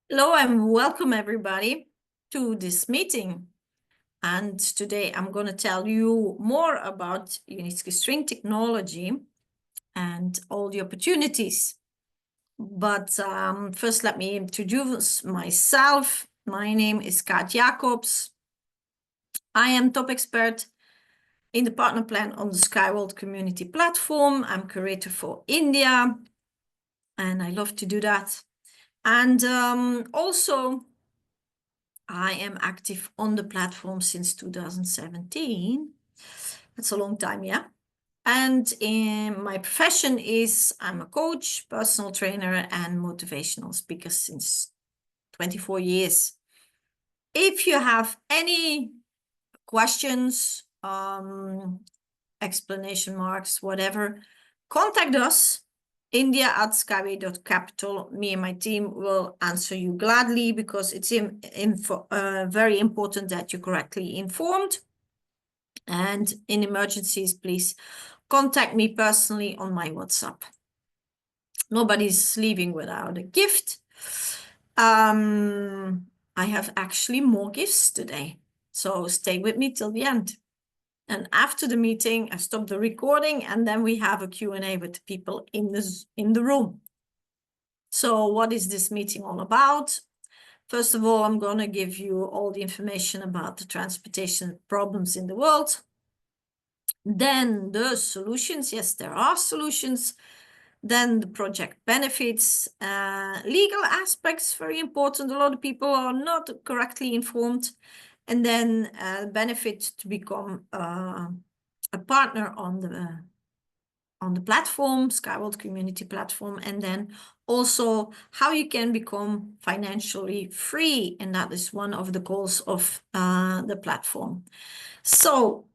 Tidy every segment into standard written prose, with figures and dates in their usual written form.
Hello and welcome everybody to this meeting. And today I'm going to tell you more about Unitsky String Technology and all the opportunities. But first, let me introduce myself. My name is Kaat Jacobs. I am top expert in the partner plan on the Skyworld community platform. I'm curator for India, and I love to do that. And also, I am active on the platform since 2017. That's a long time, yeah. And in my profession is I'm a coach, personal trainer, and motivational speaker since 24 years. If you have any questions, explanation marks, whatever, contact us. India@skyway.capital. Me and my team will answer you gladly because it's very important that you're correctly informed. And in emergencies, please contact me personally on my WhatsApp. Nobody's leaving without a gift. I have actually more gifts today, so stay with me till the end. And after the meeting, I stop the recording, and then we have a Q&A with the people in the room. So what is this meeting all about? First of all, I'm going to give you all the information about the transportation problems in the world. Then the solutions. Yes, there are solutions. Then the project benefits, legal aspects, very important. A lot of people are not correctly informed. And then benefit to become a partner on the platform, Skyworld Community Platform, and then also how you can become financially free. And that is one of the goals of the platform. So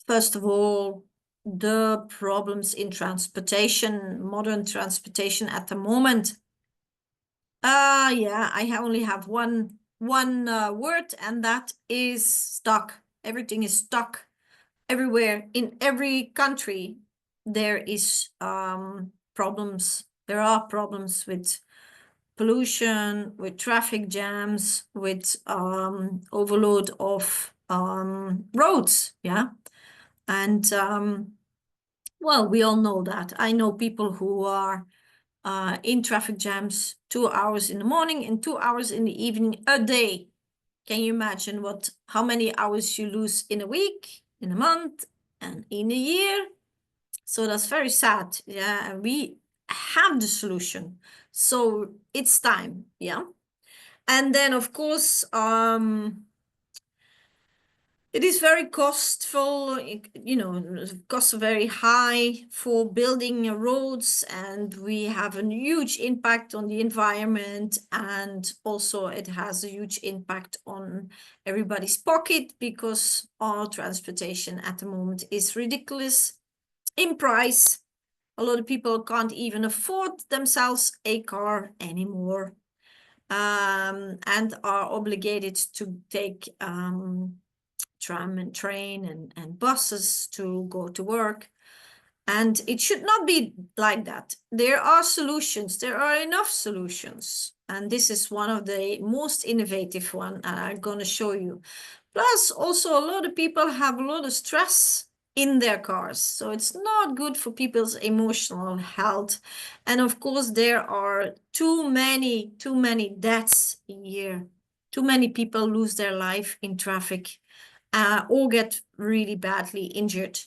first of all, the problems in transportation, modern transportation at the moment. Yeah, I only have one word, and that is stuck. Everything is stuck everywhere. In every country, there is problems. There are problems with pollution, with traffic jams, with overload of roads. Yeah. And well, we all know that. I know people who are in traffic jams 2 hours in the morning and 2 hours in the evening a day. Can you imagine how many hours you lose in a week, in a month, and in a year? So that's very sad. Yeah, and we have the solution. So it's time. Yeah. And then, of course, it is very costful, costs are very high for building roads, and we have a huge impact on the environment, and also it has a huge impact on everybody's pocket because our transportation at the moment is ridiculous in price. A lot of people can't even afford themselves a car anymore, and are obligated to take tram and train and buses to go to work. And it should not be like that. There are solutions. There are enough solutions. And this is one of the most innovative one, and I'm going to show you. Plus, also a lot of people have a lot of stress in their cars. So it's not good for people's emotional health. And of course, there are too many deaths a year. Too many people lose their life in traffic or get really badly injured.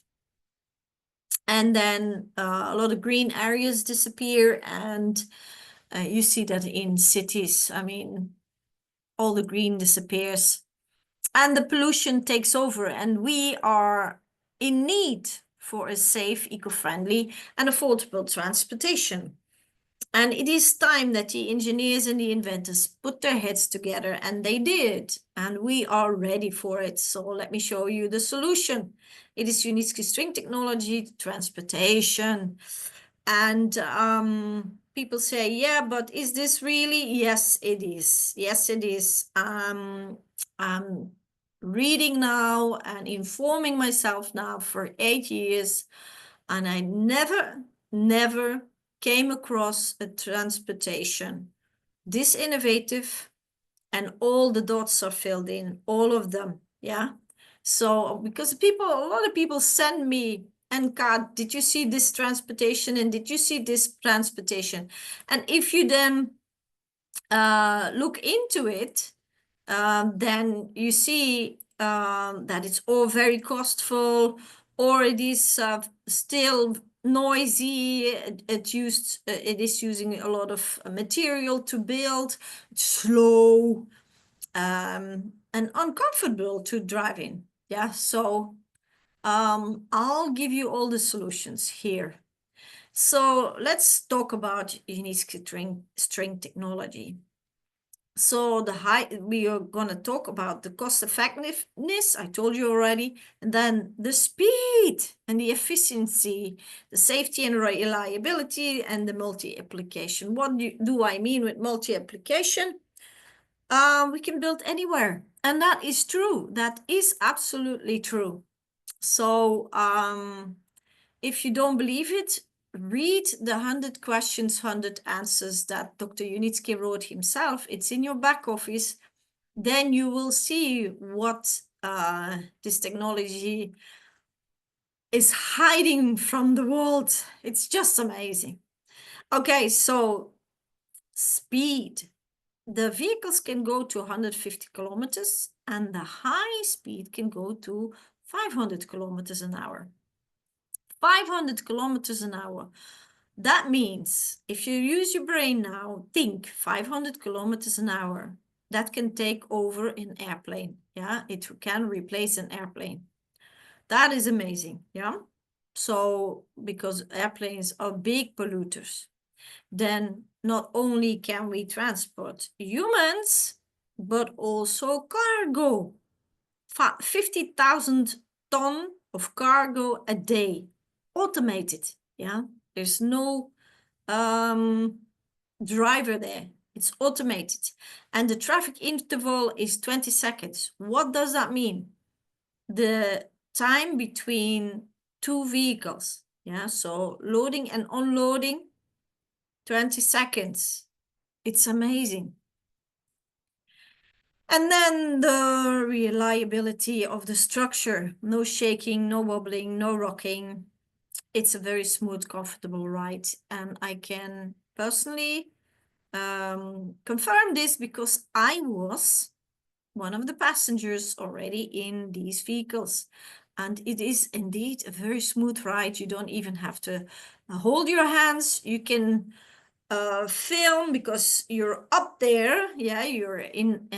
And then a lot of green areas disappear, and you see that in cities. I mean, all the green disappears, and the pollution takes over, and we are in need for a safe, eco-friendly, and affordable transportation. And it is time that the engineers and the inventors put their heads together, and they did. And we are ready for it. So let me show you the solution. It is Unitsky String Technology, transportation. And people say, yeah, but is this really? Yes, it is. Yes, it is. I'm reading now and informing myself now for 8 years. And I never came across a transportation this innovative, and all the dots are filled in, all of them. Yeah. So because a lot of people send me, and Kaat, did you see this transportation? And did you see this transportation? And if you then look into it, then you see that it's all very costful, or it is still noisy. It is using a lot of material to build, it's slow, and uncomfortable to drive in. Yeah, so I'll give you all the solutions here. So let's talk about Unitsky string technology. So we are going to talk about the cost effectiveness, I told you already, and then the speed and the efficiency, the safety and reliability, and the multi-application. What do I mean with multi-application? We can build anywhere, and that is true. That is absolutely true. So if you don't believe it, read the 100 questions, 100 answers that Dr. Unitsky wrote himself. It's in your back office. Then you will see what this technology is hiding from the world. It's just amazing. Okay, so speed. The vehicles can go to 150 kilometers, and the high speed can go to 500 kilometers an hour. 500 kilometers an hour. That means if you use your brain now, think 500 kilometers an hour. That can take over an airplane. Yeah, it can replace an airplane. That is amazing. Yeah. So because airplanes are big polluters, then not only can we transport humans, but also cargo. 50,000 ton of cargo a day, automated. Yeah, there's no driver there. It's automated. And the traffic interval is 20 seconds. What does that mean? The time between two vehicles. Yeah, so loading and unloading, 20 seconds. It's amazing. And then the reliability of the structure. No shaking, no wobbling, no rocking. It's a very smooth, comfortable ride. And I can personally confirm this because I was one of the passengers already in these vehicles. And it is indeed a very smooth ride. You don't even have to hold your hands. You can film because you're up there. Yeah, you're in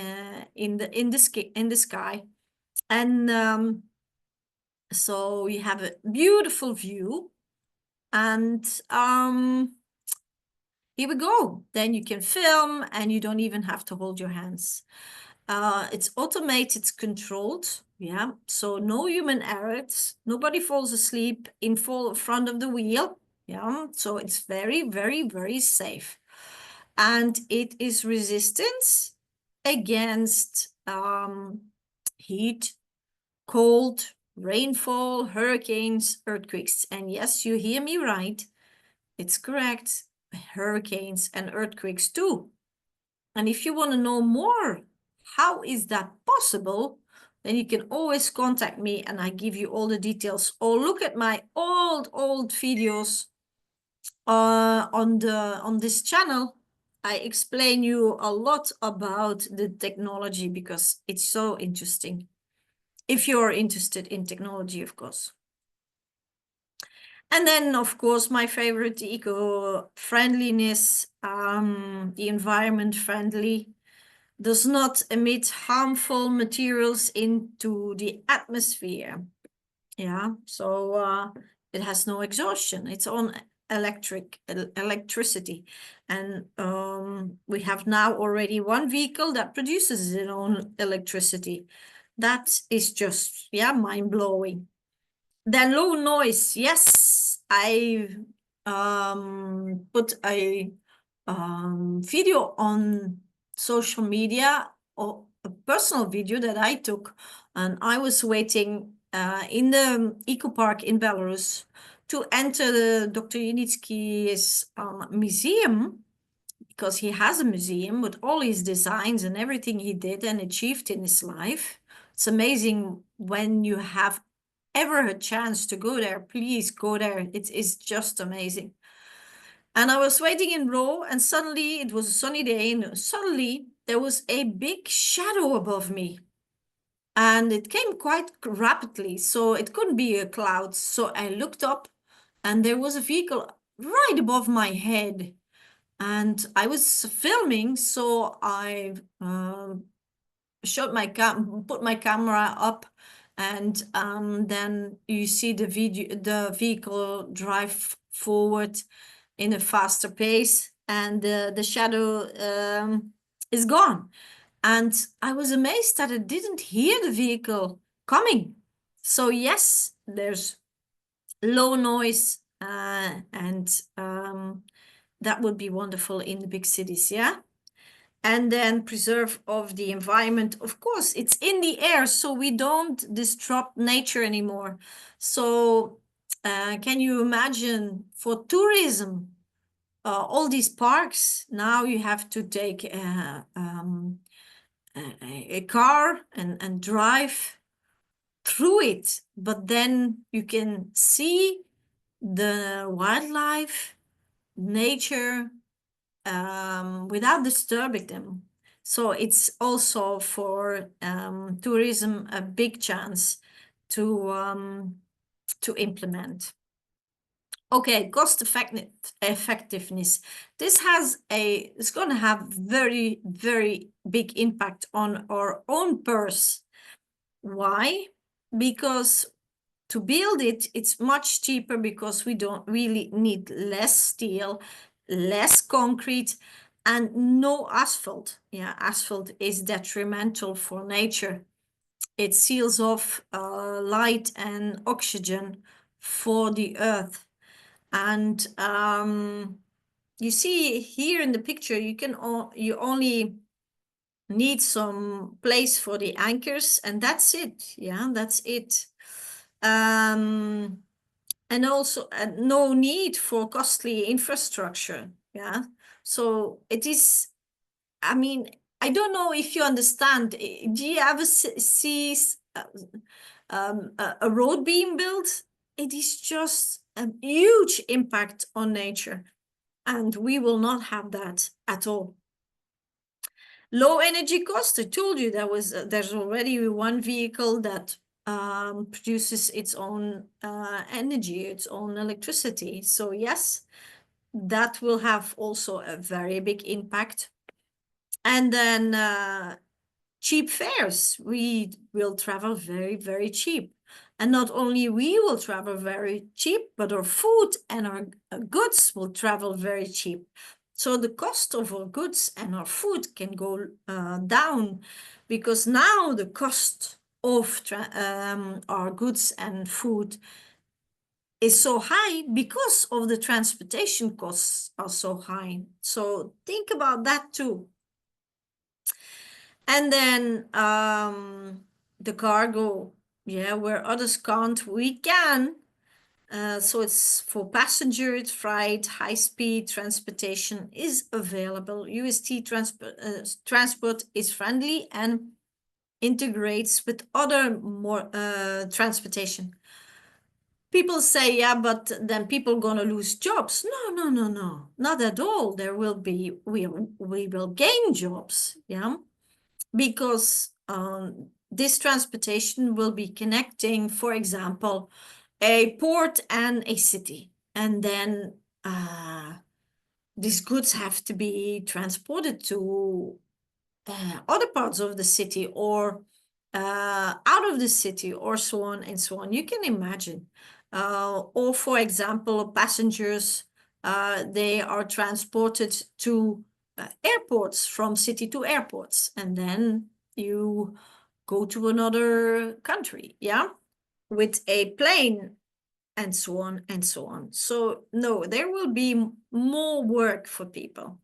the sky, and so you have a beautiful view. And here we go. Then you can film, and you don't even have to hold your hands. It's automated, controlled. Yeah, so no human errors. Nobody falls asleep in front of the wheel. Yeah, so it's very, very, very safe. And it is resistant against heat, cold, rainfall, hurricanes, earthquakes. And yes, you hear me right. It's correct. Hurricanes and earthquakes too. And if you want to know more, how is that possible? Then you can always contact me and I give you all the details. Or look at my old videos on this channel. I explain you a lot about the technology because it's so interesting. If you're interested in technology, of course. And then, of course, my favorite, eco-friendliness, the environment friendly, does not emit harmful materials into the atmosphere. Yeah, so it has no exhaustion. It's on electricity. And we have now already one vehicle that produces its own electricity. That is just, yeah, mind-blowing. Then low noise. Yes, I put a video on social media, or a personal video that I took, and I was waiting in the eco park in Belarus to enter the Dr. Unitsky's museum. because he has a museum with all his designs and everything he did and achieved in his life. It's amazing when you have ever a chance to go there. Please go there. It is just amazing. And I was waiting in row, and suddenly it was a sunny day, and suddenly there was a big shadow above me. And it came quite rapidly, so it couldn't be a cloud. So I looked up, and there was a vehicle right above my head. And I was filming, so I put my camera up, and then you see the vehicle drive forward in a faster pace, and the shadow is gone. And I was amazed that I didn't hear the vehicle coming. So yes, there's low noise, and that would be wonderful in the big cities, yeah? And then preserve of the environment. Of course, it's in the air, so we don't disrupt nature anymore. So can you imagine for tourism, all these parks, now you have to take a car and drive through it, but then you can see the wildlife, nature, without disturbing them. So it's also for tourism a big chance to implement. Okay, cost effectiveness. It's going to have very, very big impact on our own purse. Why? Because to build it, it's much cheaper because we don't really need less steel, less concrete, and no asphalt. Yeah, asphalt is detrimental for nature. It seals off light and oxygen for the earth. And you see here in the picture, you only need some place for the anchors, and that's it. Yeah, that's it. And also no need for costly infrastructure. Yeah, so it is, I mean, I don't know if you understand. Do you ever see a road being built? It is just a huge impact on nature, and we will not have that at all. Low energy cost. I told you there's already one vehicle that produces its own energy, its own electricity. So yes, that will have also a very big impact. And then cheap fares. We will travel very, very cheap. And not only we will travel very cheap, but our food and our goods will travel very cheap. So the cost of our goods and our food can go down, because now the cost of our goods and food is so high because of the transportation costs are so high. So think about that too. And then the cargo, yeah, where others can't, we can. So it's for passenger freight, high-speed transportation is available. UST transport is friendly and integrates with other more transportation. People say, yeah, but then people gonna lose jobs. No, no, no, no, not at all. We will gain jobs, yeah, because this transportation will be connecting, for example, a port and a city. And then these goods have to be transported to other parts of the city, or out of the city, or so on and so on. You can imagine. Or for example, passengers, they are transported to airports, from city to airports, and then you go to another country, yeah, with a plane, and so on and so on. So no, there will be more work for people.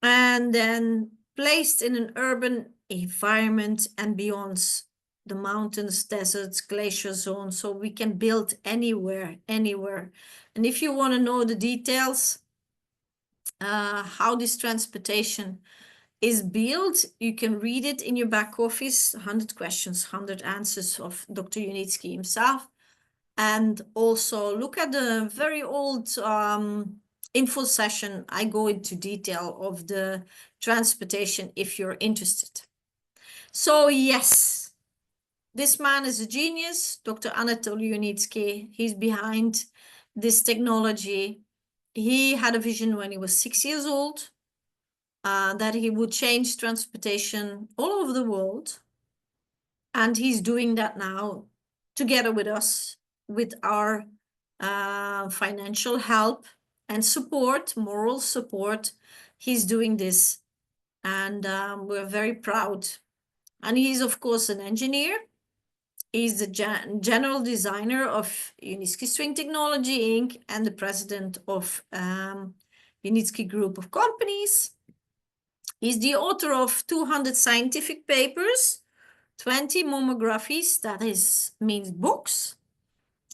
And then placed in an urban environment and beyond the mountains, deserts, glacier zones, so we can build anywhere, anywhere. And if you want to know the details, how this transportation is built. You can read it in your back office, 100 questions, 100 answers of Dr. Unitsky himself. And also look at the very old info session. I go into detail of the transportation if you're interested. So yes, this man is a genius, Dr. Anatoly Unitsky. He's behind this technology. He had a vision when he was 6 years old that he would change transportation all over the world. And he's doing that now together with us, with our financial help and support, moral support. He's doing this, and we're very proud. And he's, of course, an engineer. He's the general designer of Unitsky String Technology, Inc., and the president of Unitsky Group of Companies. He's the author of 200 scientific papers, 20 monographies, that means books,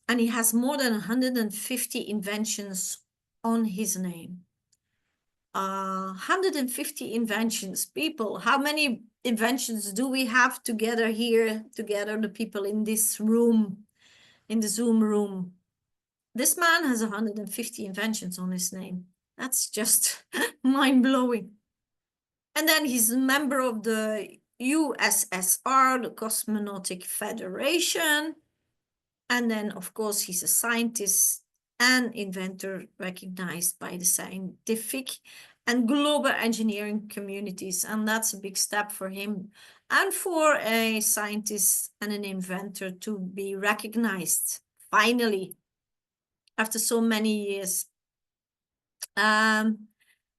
and he has more than 150 inventions on his name. 150 inventions, people. How many inventions do we have together here, together, the people in this room, in the Zoom room? This man has 150 inventions on his name. That's just mind-blowing. And then he's a member of the USSR, the Cosmonautic Federation. And then, of course, he's a scientist and inventor recognized by the scientific and global engineering communities. And that's a big step for him and for a scientist and an inventor to be recognized, finally, after so many years.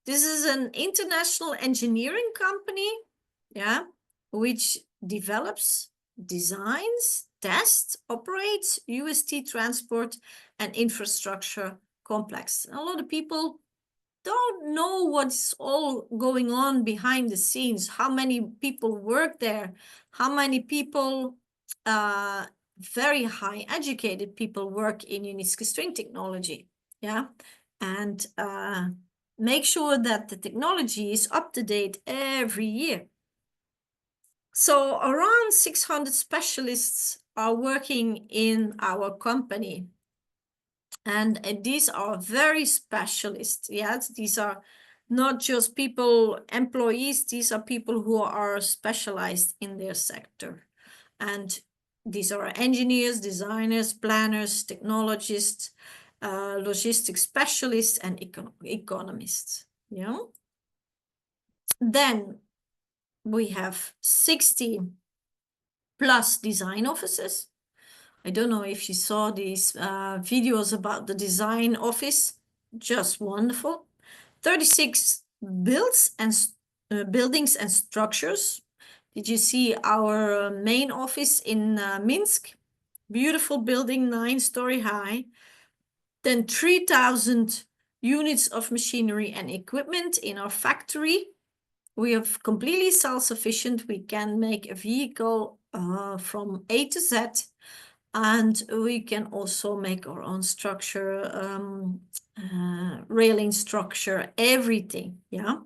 This is an international engineering company, yeah, which develops, designs, tests, operates UST transport and infrastructure complex. A lot of people don't know what's all going on behind the scenes, how many people work there, how many people, very high educated people work in Unitsky String Technology, yeah, and make sure that the technology is up to date every year. So around 600 specialists are working in our company. And these are very specialists. Yes, these are not just people, employees, these are people who are specialized in their sector. And these are engineers, designers, planners, technologists, logistics specialists, and economists. You know? Then we have 60 plus design offices. I don't know if you saw these videos about the design office, just wonderful. 36 buildings and structures. Did you see our main office in Minsk? Beautiful building, 9-story high. Then 3,000 units of machinery and equipment in our factory. We are completely self-sufficient. We can make a vehicle from A to Z. And we can also make our own structure, railing structure, everything, yeah?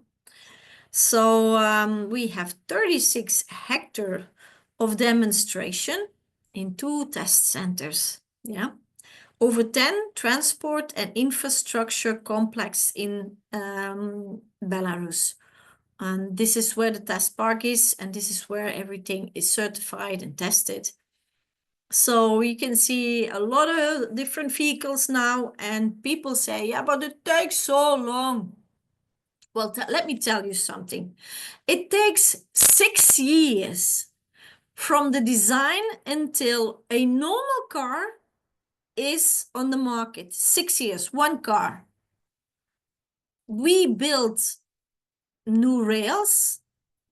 So we have 36 hectares of demonstration in 2 test centers, yeah? Over 10 transport and infrastructure complex in Belarus. And this is where the test park is, and this is where everything is certified and tested. So we can see a lot of different vehicles now, and people say, yeah, but it takes so long. Well, let me tell you something. It takes 6 years from the design until a normal car is on the market. 6 years, one car. We built new rails,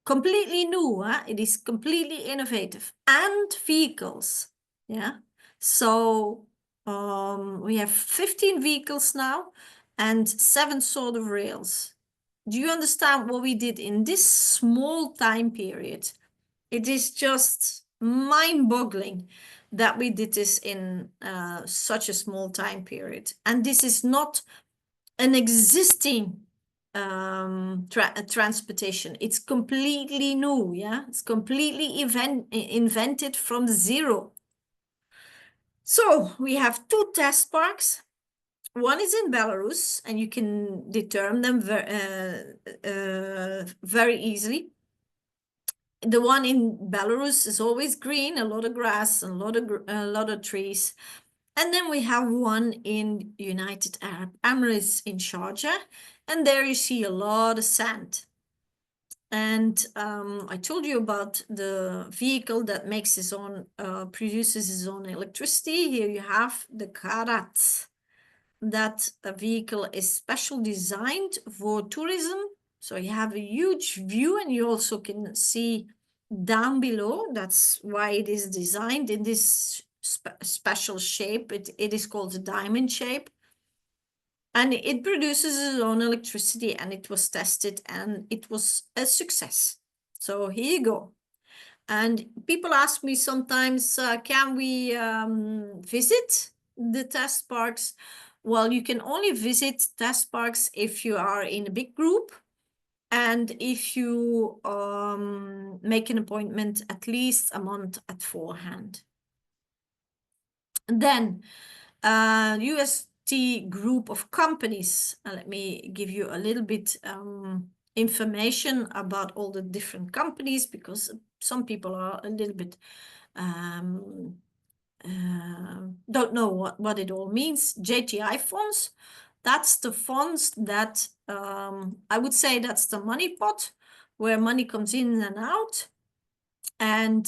completely new, huh? It is completely innovative, and vehicles. Yeah, so we have 15 vehicles now and 7 sort of rails. Do you understand what we did in this small time period? It is just mind-boggling that we did this in such a small time period. And this is not an existing transportation. It's completely new, yeah? It's completely invented from zero. So we have two test parks. One is in Belarus, and you can determine them very easily. The one in Belarus is always green, a lot of grass, and a lot of trees. And then we have one in United Arab Emirates in Sharjah, and there you see a lot of sand. And I told you about the vehicle that makes its own, produces its own electricity. Here you have the Kaat. That vehicle is special designed for tourism. So you have a huge view, and you also can see down below. That's why it is designed in this special shape. It is called a diamond shape. And it produces its own electricity, and it was tested, and it was a success. So here you go. And people ask me sometimes, can we visit the test parks? Well, you can only visit test parks if you are in a big group, and if you make an appointment at least a month beforehand. Then UST group of companies. Let me give you a little bit information about all the different companies, because some people are a little bit don't know what it all means. JTI funds, that's the funds that I would say that's the money pot where money comes in and out. And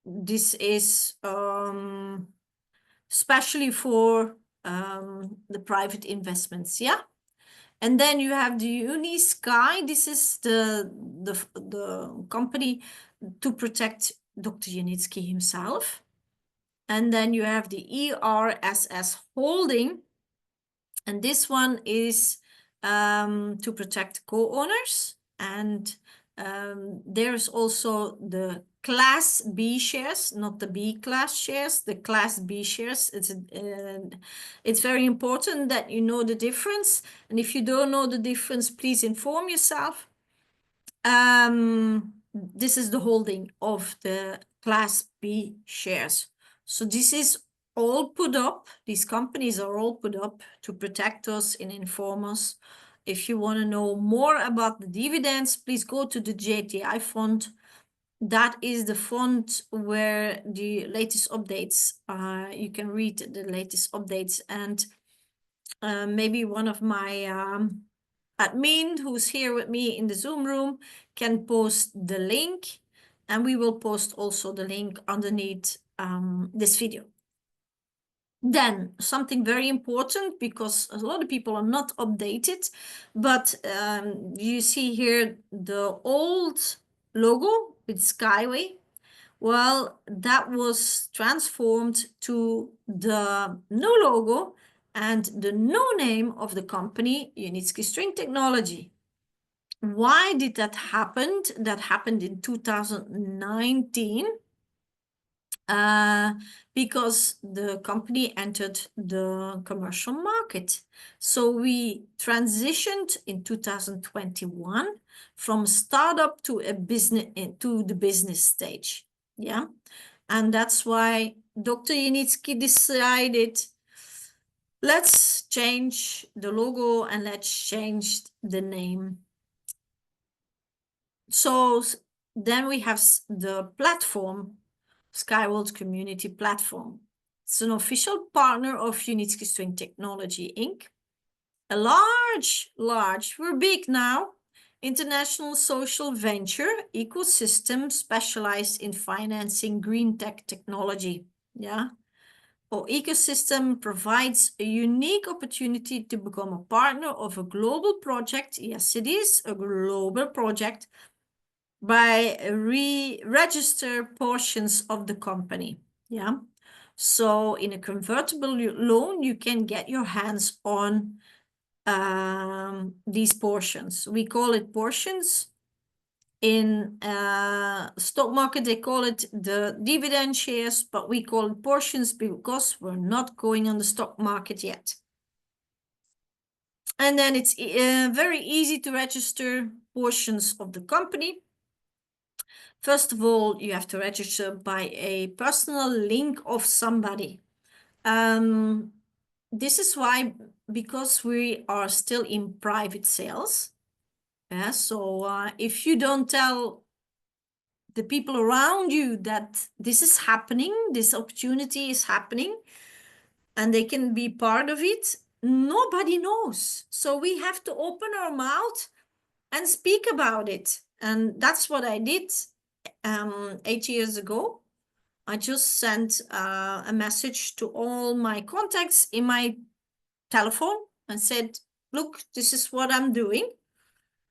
this is especially for the private investments, yeah. And then you have the Unitsky. This is the company to protect Dr. Unitsky himself. And then you have the ERSS holding, and this one is to protect co-owners. And there's also the Class B shares, not the B class shares, the Class B shares. It's very important that you know the difference. And if you don't know the difference, please inform yourself. This is the holding of the Class B shares. So this is all put up, these companies are all put up to protect us and inform us. If you want to know more about the dividends, please go to the JTI fund. That is the fund where the latest updates, you can read the latest updates. And maybe one of my admin who's here with me in the Zoom room can post the link, and we will post also the link underneath this video. Then something very important, because a lot of people are not updated, but you see here the old logo with Skyway. Well, that was transformed to the new logo and the new name of the company, Unitsky String Technology. Why did that happen? That happened in 2019. Because the company entered the commercial market. So we transitioned in 2021 from startup to a business, to the business stage. Yeah. And that's why Dr. Unitsky decided, let's change the logo and let's change the name. So then we have the platform, Skyworld Community Platform. It's an official partner of Unitsky String Technology, Inc. A we're big now, international social venture ecosystem specialized in financing green tech technology. Yeah. Our ecosystem provides a unique opportunity to become a partner of a global project. Yes, it is a global project, by register portions of the company. Yeah. So in a convertible loan, you can get your hands on these portions. We call it portions. In stock market, they call it the dividend shares, but we call it portions because we're not going on the stock market yet. And then it's very easy to register portions of the company. First of all, you have to register by a personal link of somebody. This is why, because we are still in private sales. Yeah, so if you don't tell the people around you that this is happening, this opportunity is happening, and they can be part of it, nobody knows. So we have to open our mouth and speak about it. And that's what I did 8 years ago. I just sent a message to all my contacts in my telephone and said, look, this is what I'm doing.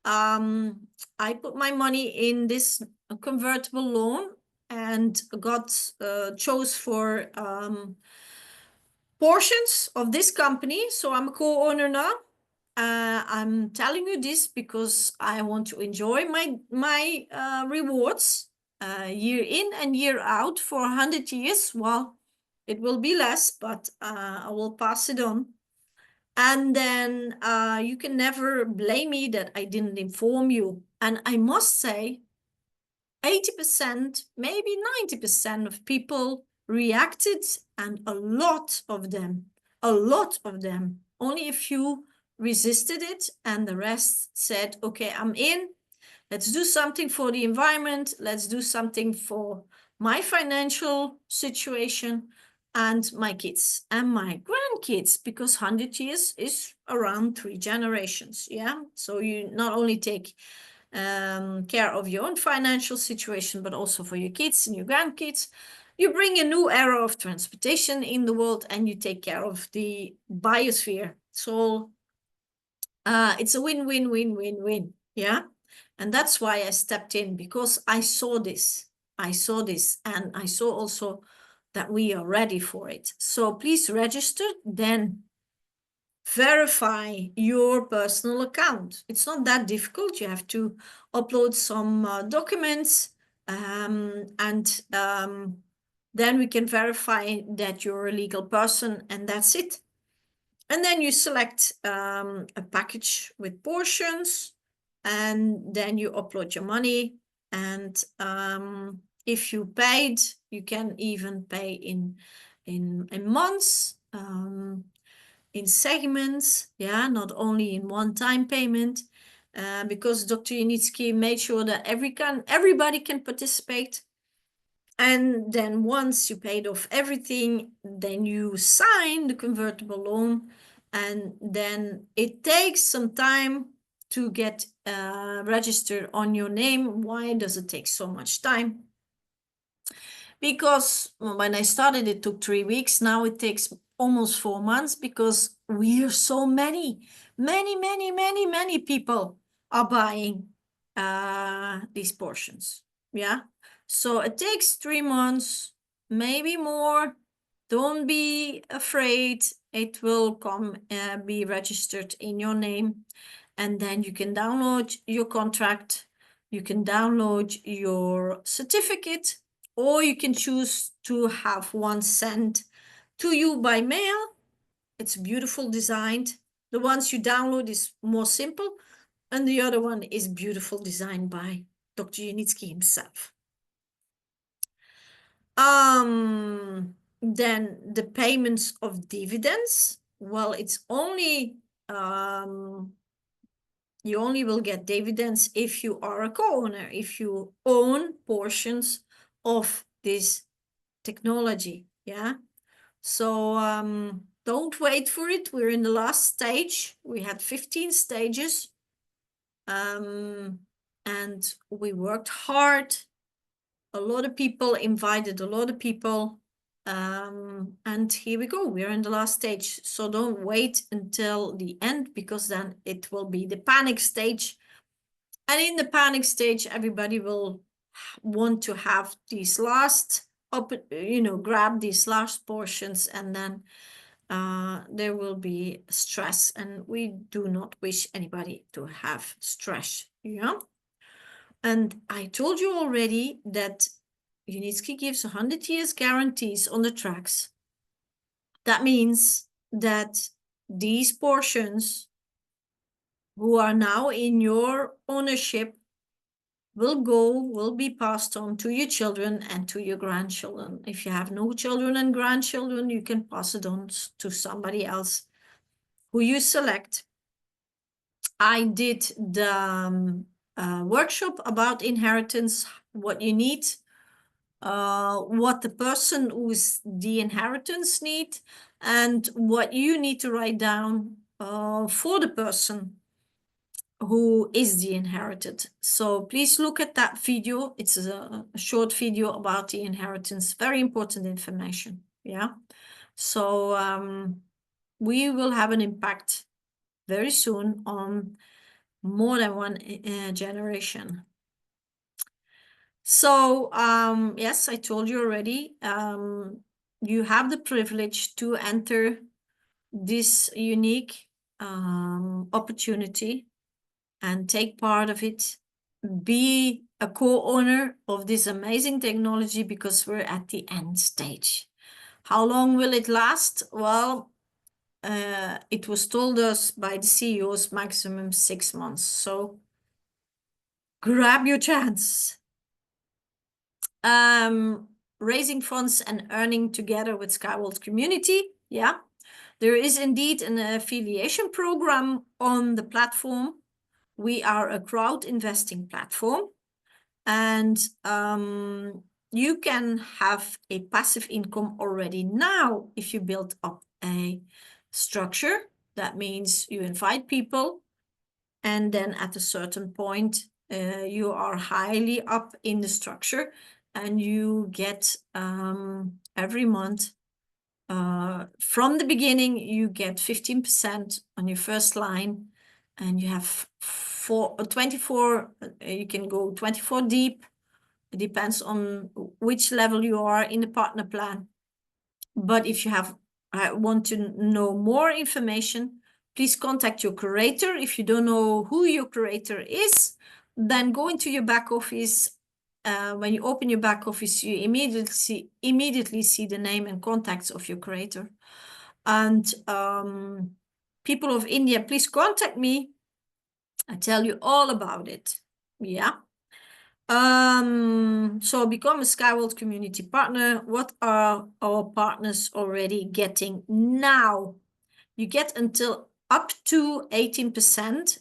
I put my money in this convertible loan and got chose for portions of this company. So I'm a co-owner now. I'm telling you this because I want to enjoy my rewards year in and year out for 100 years. Well, it will be less, but I will pass it on. And then you can never blame me that I didn't inform you. And I must say, 80%, maybe 90% of people reacted, and a lot of them, only a few resisted it, and the rest said, okay, I'm in. Let's do something for the environment. Let's do something for my financial situation and my kids and my grandkids, because 100 years is around 3 generations. Yeah. So you not only take care of your own financial situation, but also for your kids and your grandkids. You bring a new era of transportation in the world, and you take care of the biosphere. So it's a win-win-win-win-win. Yeah. And that's why I stepped in, because I saw this. And I saw also that we are ready for it. So please register, then verify your personal account. It's not that difficult. You have to upload some documents, and then we can verify that you're a legal person, and that's it. And then you select a package with portions, and then you upload your money. And if you paid, you can even pay in months, in segments, yeah, not only in one-time payment, because Dr. Unitsky made sure that everybody can participate. And then once you paid off everything, then you sign the convertible loan, and then it takes some time to get registered on your name. Why does it take so much time? Because when I started, it took 3 weeks. Now it takes almost 4 months, because we are so many people are buying these portions. Yeah. So it takes 3 months, maybe more. Don't be afraid. It will come be registered in your name. And then you can download your contract. You can download your certificate, or you can choose to have one sent to you by mail. It's beautiful designed. The ones you download is more simple, and the other one is beautiful designed by Dr. Unitsky himself. Then the payments of dividends. Well, it's only you only will get dividends if you are a co-owner, if you own portions of this technology. Yeah. So don't wait for it. We're in the last stage. We had 15 stages. And we worked hard. A lot of people invited, a lot of people. And here we go. We're in the last stage. So don't wait until the end, because then it will be the panic stage. And in the panic stage, everybody will want to have these last, grab these last portions, and then there will be stress, and we do not wish anybody to have stress. Yeah. And I told you already that Unitsky gives 100 years guarantees on the tracks. That means that these portions who are now in your ownership will be passed on to your children and to your grandchildren. If you have no children and grandchildren, you can pass it on to somebody else who you select. I did the workshop about inheritance, what you need, what the person who's the inheritance need, and what you need to write down for the person who is the inherited. So please look at that video. It's a short video about the inheritance, very important information. Yeah. So we will have an impact very soon on more than one generation. So yes, I told you already, you have the privilege to enter this unique opportunity and take part of it. Be a co-owner of this amazing technology, because we're at the end stage. How long will it last? Well, it was told us by the CEOs, maximum 6 months. So grab your chance. Raising funds and earning together with Skyworld community. Yeah, there is indeed an affiliation program on the platform. We are a crowd investing platform, and you can have a passive income already now if you build up a structure. That means you invite people, and then at a certain point, you are highly up in the structure, and you get every month, from the beginning, you get 15% on your first line, and you have 24, you can go 24 deep. It depends on which level you are in the partner plan. But if you want to know more information, please contact your curator. If you don't know who your curator is, then go into your back office. When you open your back office, you immediately see the name and contacts of your curator. And people of India, please contact me. I tell you all about it. Yeah. So become a Skyworld community partner. What are our partners already getting now? You get until up to 18%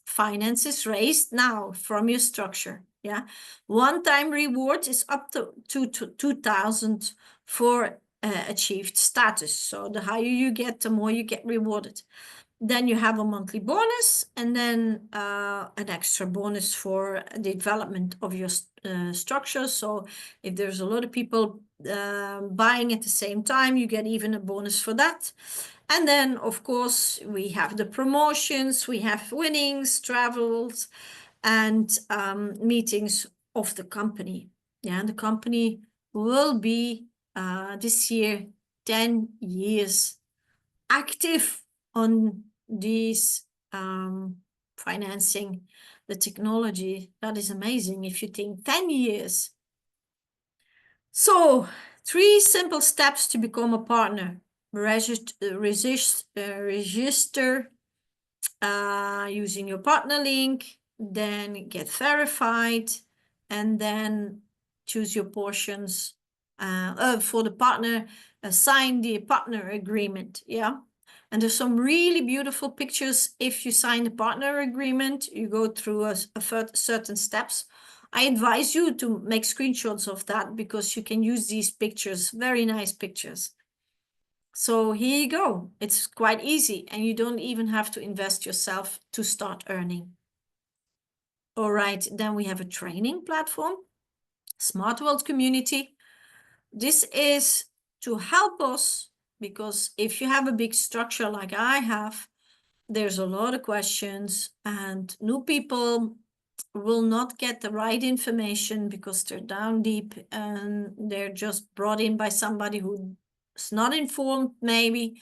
finances raised now from your structure. Yeah. One-time reward is up to 2,000 for achieved status. So the higher you get, the more you get rewarded. Then you have a monthly bonus, and then an extra bonus for the development of your structure. So if there's a lot of people buying at the same time, you get even a bonus for that. And then, of course, we have the promotions, we have winnings, travels, and meetings of the company. Yeah, and the company will be this year 10 years active on these financing the technology. That is amazing if you think 10 years. So 3 simple steps to become a partner. Register using your partner link, then get verified, and then choose your portions for the partner, sign the partner agreement. Yeah. And there's some really beautiful pictures. If you sign the partner agreement, you go through certain steps. I advise you to make screenshots of that, because you can use these pictures, very nice pictures. So here you go. It's quite easy, and you don't even have to invest yourself to start earning. All right, then we have a training platform, Smart World Community. This is to help us, because if you have a big structure like I have, there's a lot of questions, and new people will not get the right information because they're down deep and they're just brought in by somebody who is not informed, maybe.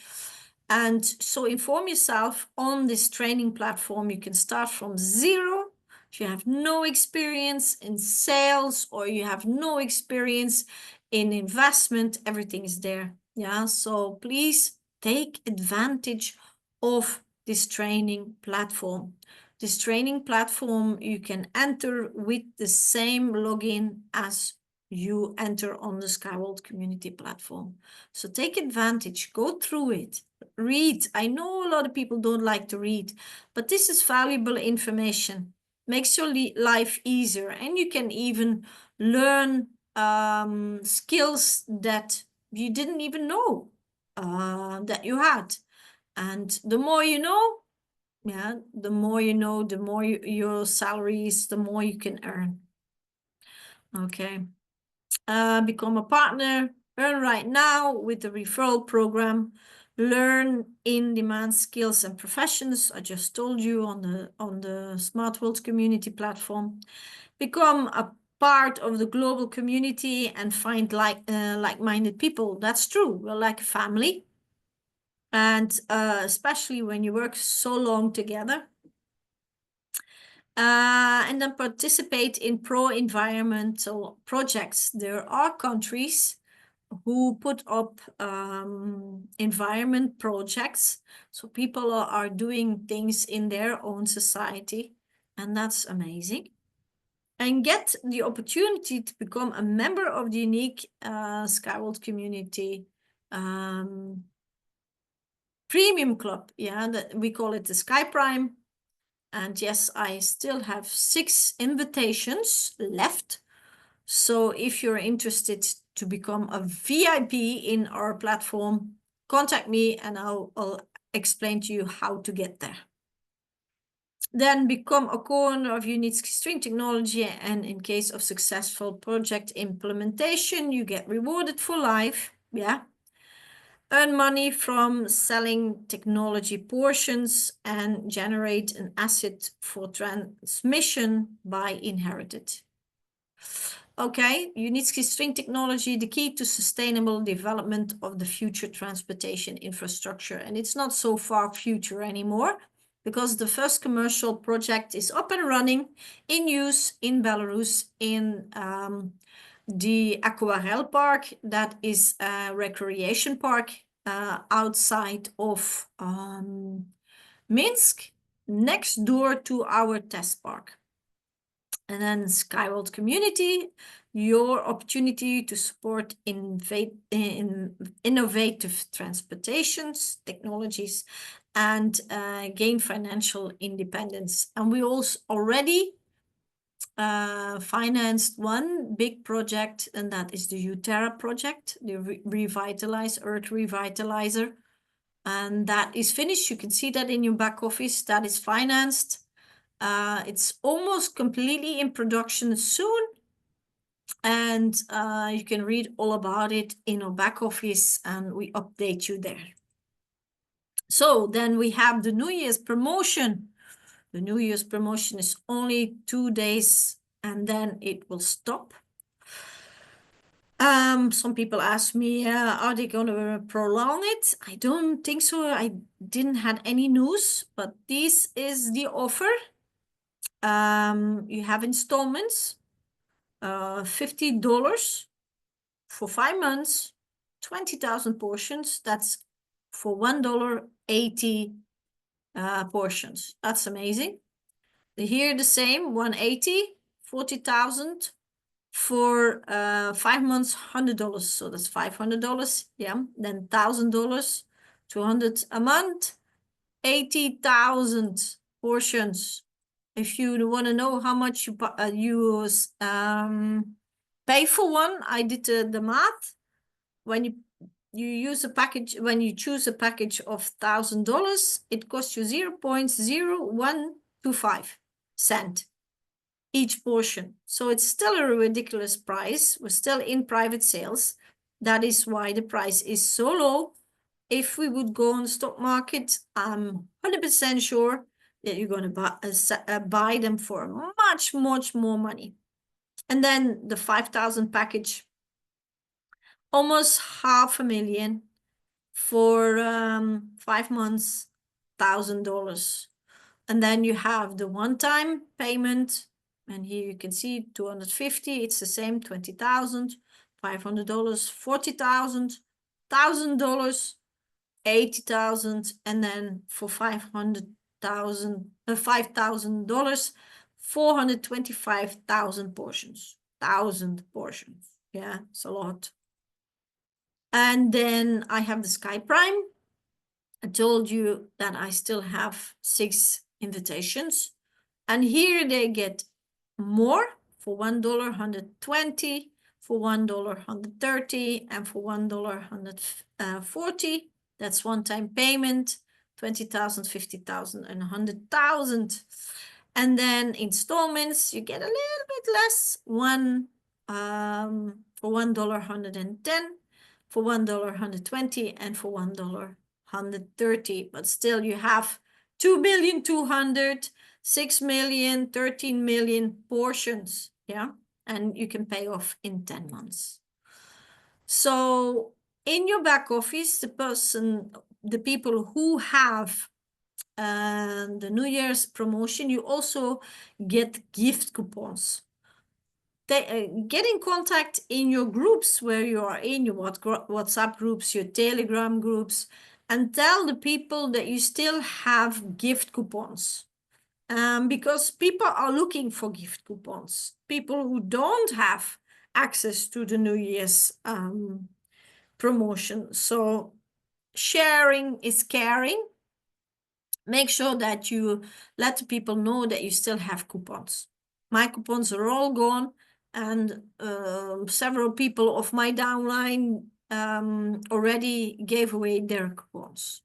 And so inform yourself on this training platform. You can start from zero. If you have no experience in sales, or you have no experience in investment, everything is there. Yeah, so please take advantage of this training platform. This training platform you can enter with the same login as you enter on the Skyworld community platform. So take advantage, go through it, read. I know a lot of people don't like to read, but this is valuable information. Makes your life easier, and you can even learn skills that you didn't even know that you had. And the more you know, yeah, the more you know, the more your salaries, the more you can earn. Okay. Become a partner, earn right now with the referral program, learn in-demand skills and professions. I just told you on the Smart World community platform. Become a part of the global community and find like-minded people. That's true. We're like a family. And especially when you work so long together. And then participate in pro-environmental projects. There are countries who put up environment projects. So people are doing things in their own society, and that's amazing. And get the opportunity to become a member of the unique Skyworld community premium club. Yeah, that we call it the Sky Prime. And yes, I still have 6 invitations left. So if you're interested to become a VIP in our platform, contact me and I'll explain to you how to get there. Then become a co-owner of Unitsky String Technology, and in case of successful project implementation, you get rewarded for life. Yeah. Earn money from selling technology portions and generate an asset for transmission by inherited. Okay, Unitsky String Technology, the key to sustainable development of the future transportation infrastructure. And it's not so far future anymore, because the first commercial project is up and running, in use in Belarus, in the Aquarel Park. That is a recreation park outside of Minsk, next door to our test park. And then Skyworld Community, your opportunity to support innovative transportations, technologies, and gain financial independence. And we also already financed one big project, and that is the UTerra project, the Revitalize Earth Revitalizer. And that is finished. You can see that in your back office. That is financed. It's almost completely in production soon. And you can read all about it in our back office, and we update you there. So then we have the New Year's promotion. The New Year's promotion is only 2 days, and then it will stop. Some people ask me, are they going to prolong it? I don't think so. I didn't have any news, but this is the offer. You have installments, $50 for 5 months, 20,000 portions. That's for $1.80 portions. That's amazing. Here the same, 180, 40,000 for 5 months, $100. So that's $500. Yeah, then $1,000, 200 a month, 80,000 portions. If you want to know how much you pay for one, I did the math. When you use a package, when you choose a package of $1,000, it costs you 0.0125 cent each portion. So it's still a ridiculous price. We're still in private sales. That is why the price is so low. If we would go on the stock market, I'm 100% sure that you're going to buy them for much, much more money. And then the 5,000 package, almost $500,000 for 5 months, $1,000. And then you have the one-time payment, and here you can see 250. It's the same, 20,000, $500, 40,000, $1,000, $80,000, and then for $5,000, 425,000 portions. 1,000 portions. Yeah, it's a lot. And then I have the Sky Prime. I told you that I still have 6 invitations. And here they get more. For $1, 120, for $1, 130, and for $1, 140. That's one-time payment, 20,000, 50,000, and 100,000. And then installments, you get a little bit less. For $1, 110, for $1, 120, and for $1, 130. But still, you have 2,200,000, 6 million, 13 million portions. Yeah, and you can pay off in 10 months. So in your back office, the people who have the New Year's promotion, you also get gift coupons. Get in contact in your groups where you are in, your WhatsApp groups, your Telegram groups, and tell the people that you still have gift coupons. Because people are looking for gift coupons. People who don't have access to the New Year's promotion. So sharing is caring. Make sure that you let the people know that you still have coupons. My coupons are all gone, and several people of my downline already gave away their coupons.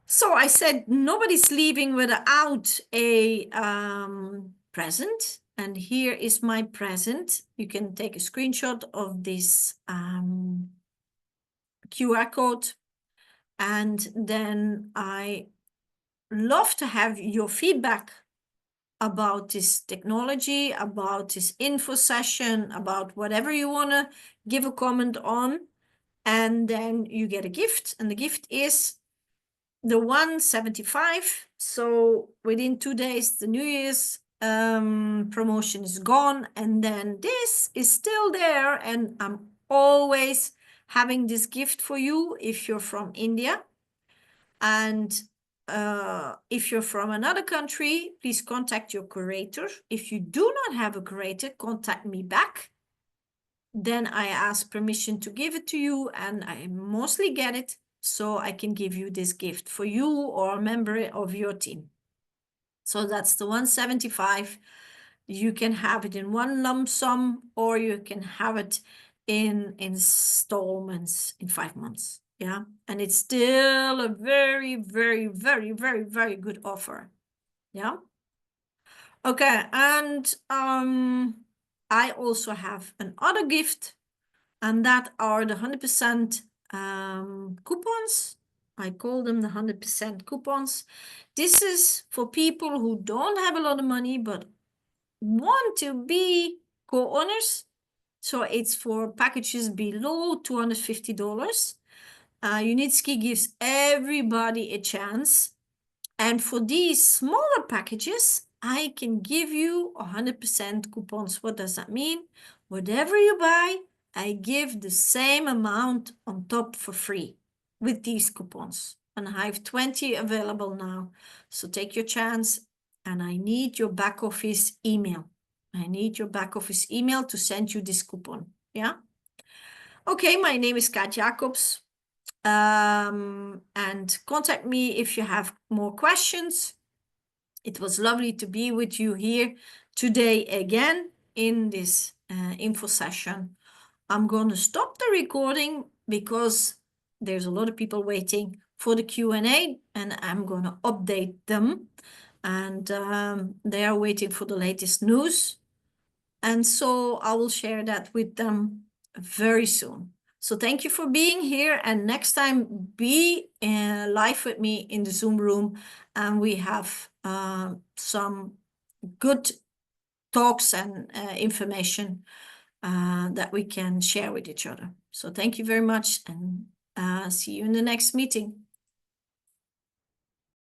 So I said, nobody's leaving without a present. And here is my present. You can take a screenshot of this QR code. And then I love to have your feedback about this technology, about this info session, about whatever you want to give a comment on. And then you get a gift. And the gift is the 175. So within 2 days, the New Year's promotion is gone, and then this is still there, and I'm always having this gift for you if you're from India. And if you're from another country, please contact your curator. If you do not have a curator, contact me back. Then I ask permission to give it to you, and I mostly get it, so I can give you this gift for you or a member of your team. So that's the 175. You can have it in one lump sum, or you can have it in installments in 5 months. Yeah, and it's still a very, very, very, very, very good offer. Yeah. Okay, and I also have another gift, and that are the 100% coupons. I call them the 100% coupons. This is for people who don't have a lot of money but want to be co-owners. So it's for packages below $250. Unitsky gives everybody a chance. And for these smaller packages, I can give you 100% coupons. What does that mean? Whatever you buy, I give the same amount on top for free with these coupons. And I have 20 available now. So take your chance. And I need your back office email. I need your back office email to send you this coupon. Yeah? Okay, my name is Kaat Jacobs. And contact me if you have more questions. It was lovely to be with you here today again in this info session. I'm going to stop the recording because there's a lot of people waiting for the Q&A, and I'm going to update them. And they are waiting for the latest news. And so I will share that with them very soon. So thank you for being here. And next time, be live with me in the Zoom room. And we have some good talks and information that we can share with each other. So thank you very much, and see you in the next meeting.